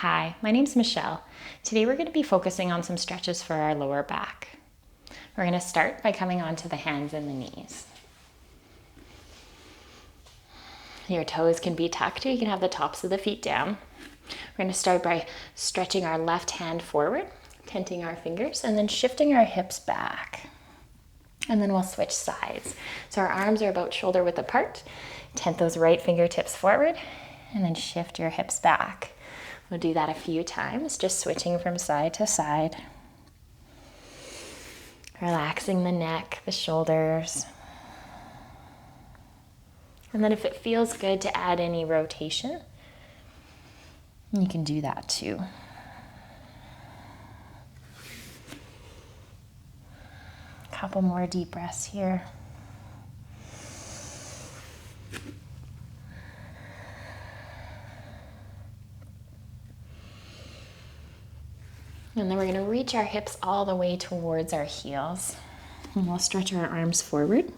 Hi, my name's Michelle. Today we're going to be focusing on some stretches for our lower back. We're going to start by coming onto the hands and the knees. Your toes can be tucked, or you can have the tops of the feet down. We're going to start by stretching our left hand forward, tenting our fingers, and then shifting our hips back. And then we'll switch sides. So our arms are about shoulder width apart. Tent those right fingertips forward, and then shift your hips back. We'll do that a few times, just switching from side to side. Relaxing the neck, the shoulders. And then if it feels good to add any rotation, you can do that too. A couple more deep breaths here. And then we're going to reach our hips all the way towards our heels. And we'll stretch our arms forward.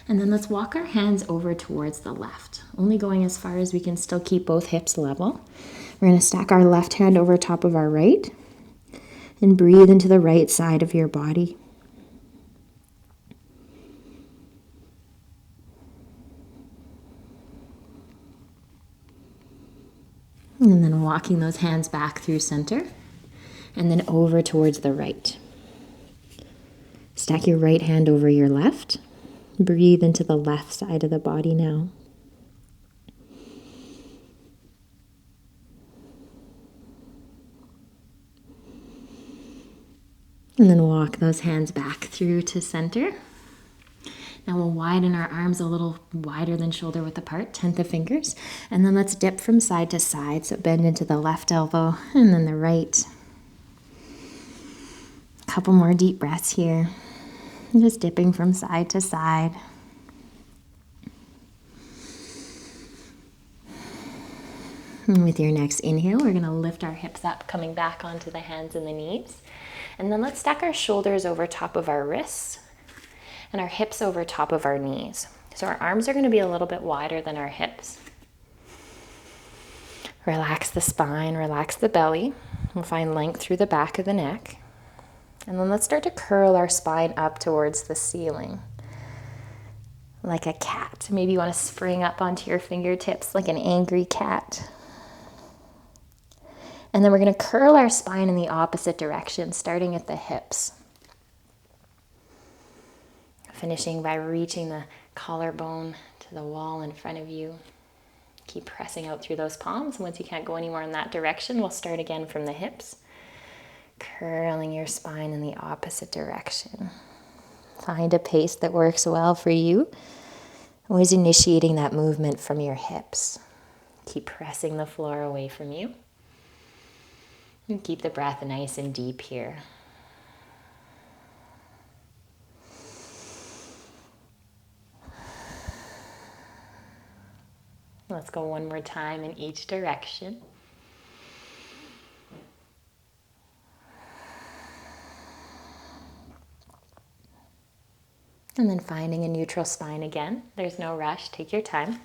And then let's walk our hands over towards the left, only going as far as we can still keep both hips level. We're going to stack our left hand over top of our right and breathe into the right side of your body. And then walking those hands back through center and then over towards the right. Stack your right hand over your left. Breathe into the left side of the body now. And then walk those hands back through to center. Now we'll widen our arms a little wider than shoulder width apart, tent the fingers, and then let's dip from side to side. So bend into the left elbow and then the right. A couple more deep breaths here. Just dipping from side to side. And with your next inhale, we're going to lift our hips up, coming back onto the hands and the knees. And then let's stack our shoulders over top of our wrists and our hips over top of our knees. So our arms are going to be a little bit wider than our hips. Relax the spine, relax the belly. We'll find length through the back of the neck. And then let's start to curl our spine up towards the ceiling, like a cat. Maybe you want to spring up onto your fingertips like an angry cat. And then we're going to curl our spine in the opposite direction, starting at the hips. Finishing by reaching the collarbone to the wall in front of you. Keep pressing out through those palms. Once you can't go anymore in that direction, we'll start again from the hips. Curling your spine in the opposite direction. Find a pace that works well for you. Always initiating that movement from your hips. Keep pressing the floor away from you. And keep the breath nice and deep here. Let's go one more time in each direction. And then finding a neutral spine again. There's no rush, take your time.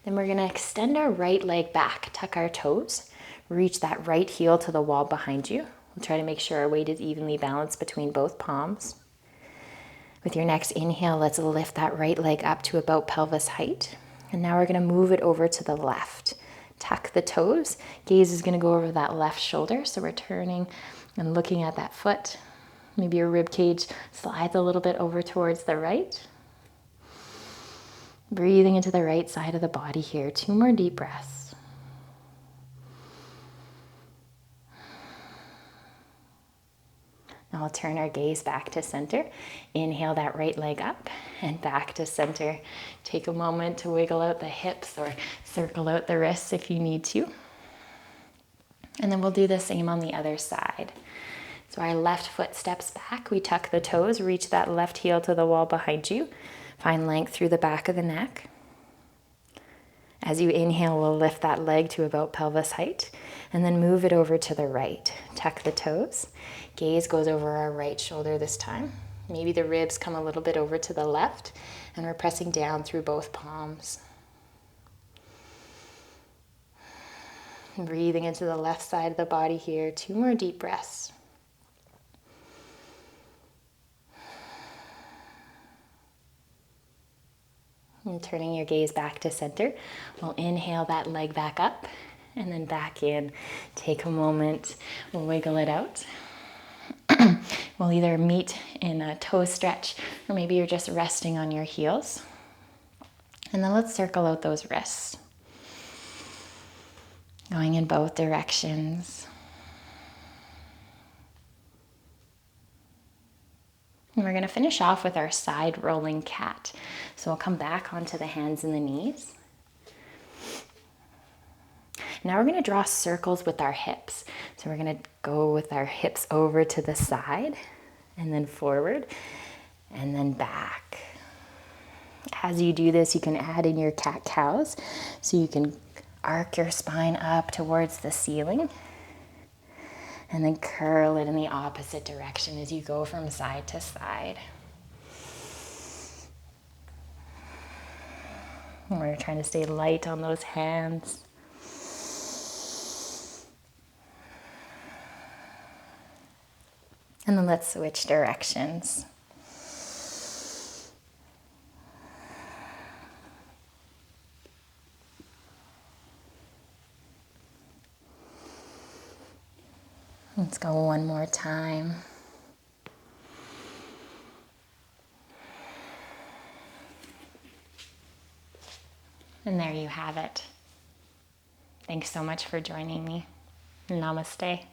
Then we're going to extend our right leg back, tuck our toes, reach that right heel to the wall behind you. We'll try to make sure our weight is evenly balanced between both palms. With your next inhale, let's lift that right leg up to about pelvis height. And now we're going to move it over to the left. Tuck the toes. Gaze is going to go over that left shoulder. So we're turning and looking at that foot. Maybe your rib cage slides a little bit over towards the right. Breathing into the right side of the body here. 2 more deep breaths. Now we'll turn our gaze back to center. Inhale that right leg up and back to center. Take a moment to wiggle out the hips or circle out the wrists if you need to. And then we'll do the same on the other side. So our left foot steps back, we tuck the toes, reach that left heel to the wall behind you. Find length through the back of the neck. As you inhale, we'll lift that leg to about pelvis height and then move it over to the right. Tuck the toes. Gaze goes over our right shoulder this time. Maybe the ribs come a little bit over to the left and we're pressing down through both palms. Breathing into the left side of the body here. 2 more deep breaths. And turning your gaze back to center. We'll inhale that leg back up and then back in. Take a moment, we'll wiggle it out. We'll either meet in a toe stretch or maybe you're just resting on your heels. And then let's circle out those wrists. Going in both directions. And we're going to finish off with our side rolling cat. So we'll come back onto the hands and the knees. Now we're going to draw circles with our hips. So we're going to go with our hips over to the side and then forward and then back. As you do this, you can add in your cat-cows. So you can arc your spine up towards the ceiling and then curl it in the opposite direction as you go from side to side. And we're trying to stay light on those hands. And then let's switch directions. Let's go one more time. And there you have it. Thanks so much for joining me. Namaste.